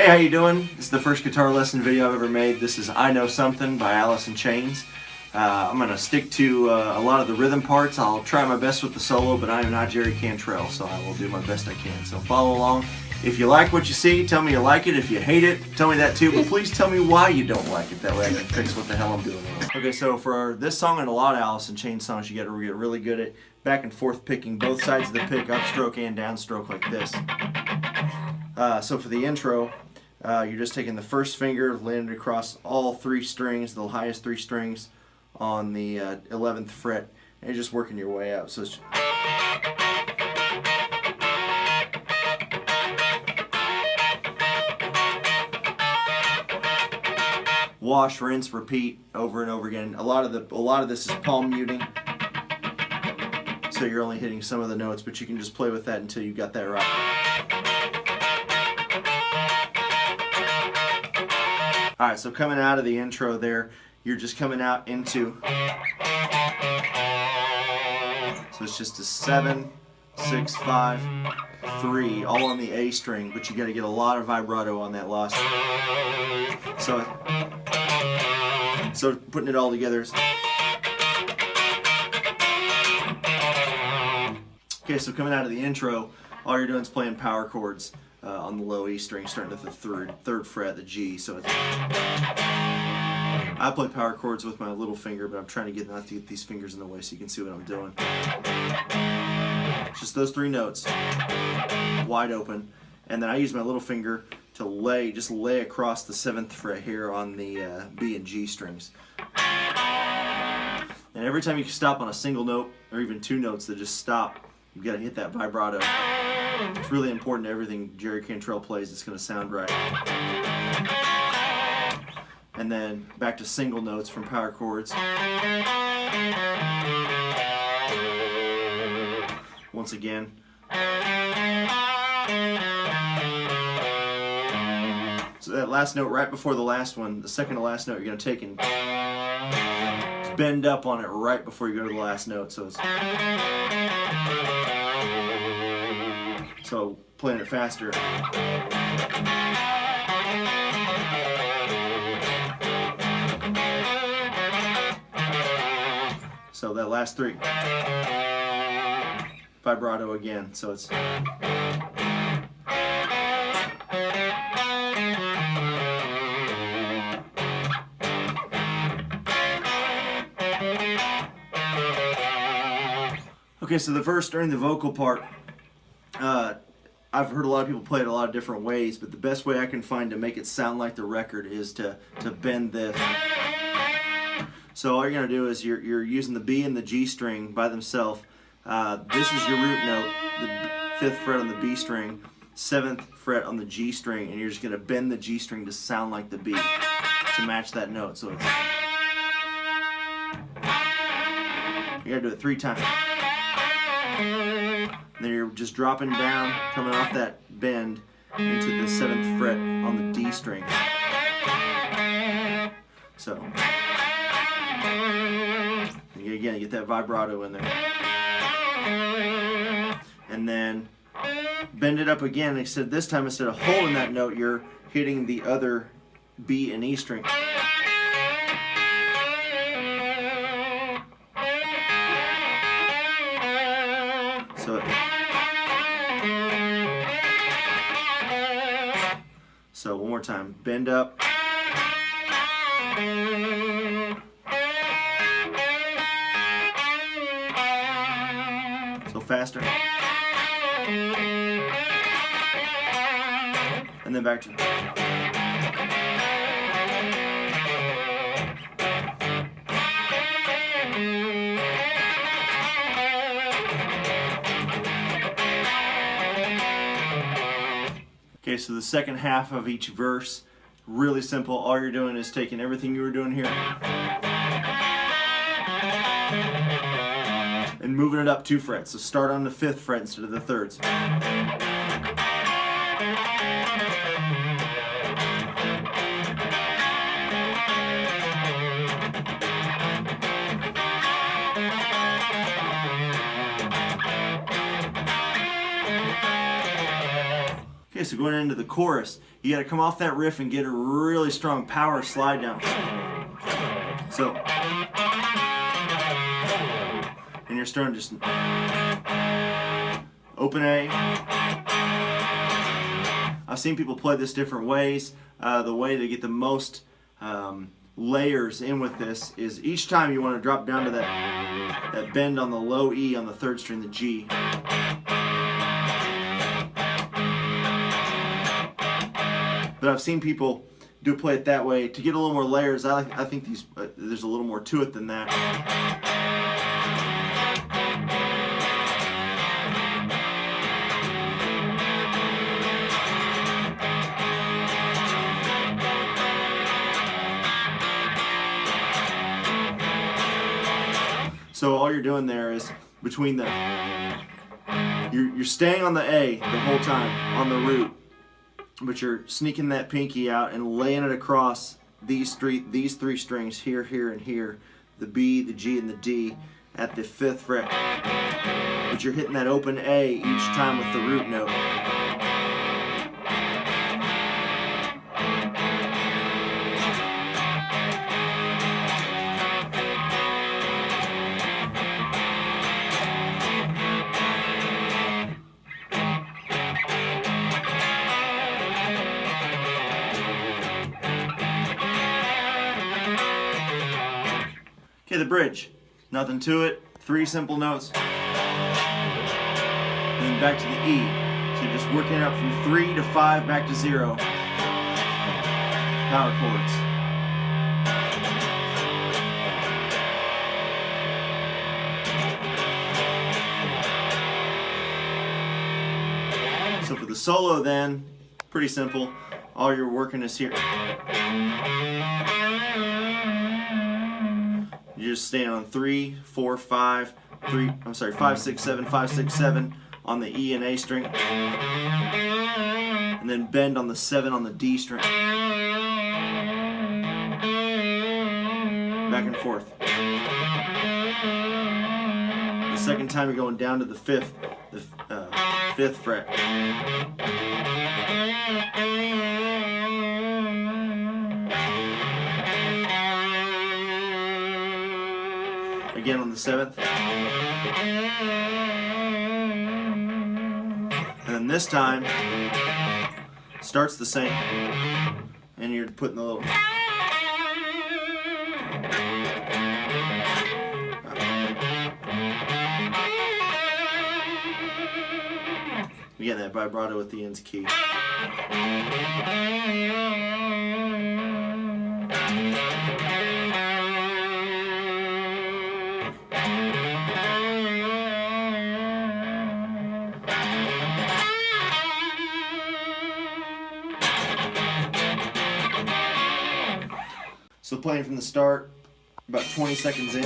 Hey, how you doing? This is the first guitar lesson video I've ever made. This is I Know Something by Alice in Chains. I'm going to stick to a lot of the rhythm parts. I'll try my best with the solo, but I am not Jerry Cantrell, so I will do my best I can. So follow along. If you like what you see, tell me you like it. If you hate it, tell me that too, but please tell me why you don't like it. That way I can fix what the hell I'm doing wrong. Okay, so for this song and a lot of Alice in Chains songs, you got to get really good at back and forth picking both sides of the pick, upstroke and downstroke like this. So for the intro, you're just taking the first finger, laying it across all three strings, the highest three strings on the 11th fret, and you're just working your way up. So it's wash, rinse, repeat over and over again. A lot of this is palm muting, so you're only hitting some of the notes, but you can just play with that until you got that right. Alright, so coming out of the intro there, you're just coming out into, so it's just a 7, 6, 5, 3, all on the A string, but you got to get a lot of vibrato on that last. So putting it all together is, okay, so coming out of the intro, all you're doing is playing power chords on the low E string, starting at the third fret, the G. So it's, I play power chords with my little finger, but I'm trying to get not to get these fingers in the way so you can see what I'm doing. Just those three notes, wide open, and then I use my little finger to lay across the 7th fret here on the B and G strings. And every time you stop on a single note, or even two notes that just stop, you've got to hit that vibrato. It's really important to everything Jerry Cantrell plays. It's going to sound right. And then back to single notes from power chords. Once again. So that last note right before the last one, the second to last note, you're going to take and bend up on it right before you go to the last note. So it's playing it faster. So that last three, vibrato again. So it's okay. So the verse during the vocal part, I've heard a lot of people play it a lot of different ways, but the best way I can find to make it sound like the record is to bend this. So all you're going to do is you're using the B and the G string by themselves. This is your root note, the 5th fret on the B string, 7th fret on the G string, and you're just going to bend the G string to sound like the B, to match that note. So it's, you got to do it 3 times. Then you're just dropping down, coming off that bend into the 7th fret on the D string. So, again, you get that vibrato in there. And then bend it up again. Except this time, instead of holding that note, you're hitting the other B and E string. So one more time, bend up. So faster. And then back to. Okay, so the second half of each verse, really simple. All you're doing is taking everything you were doing here and moving it up 2 frets. So start on the 5th fret instead of the 3rds. Okay, so going into the chorus, you got to come off that riff and get a really strong power slide down. So, and you're starting just open A. I've seen people play this different ways. The way to get the most layers in with this is each time you want to drop down to that bend on the low E on the third string, the G. But I've seen people play it that way to get a little more layers. I think there's a little more to it than that. So all you're doing there is between you're staying on the A the whole time on the root, but you're sneaking that pinky out and laying it across these three strings here, here, and here, the B, the G, and the D at the 5th fret. But you're hitting that open A each time with the root note. Okay, the bridge. Nothing to it. 3 simple notes. And then back to the E. So you're just working up from 3 to 5 back to 0. Power chords. So for the solo then, pretty simple. All you're working is here. You're just staying on 3, 4, 5, 5, 6, 7, 5, 6, 7 on the E and A string. And then bend on the 7 on the D string. Back and forth. The second time you're going down to the 5th fret. Again on the 7th. And then this time starts the same. And you're putting the little again, that vibrato at the end's key. So playing from the start, about 20 seconds in.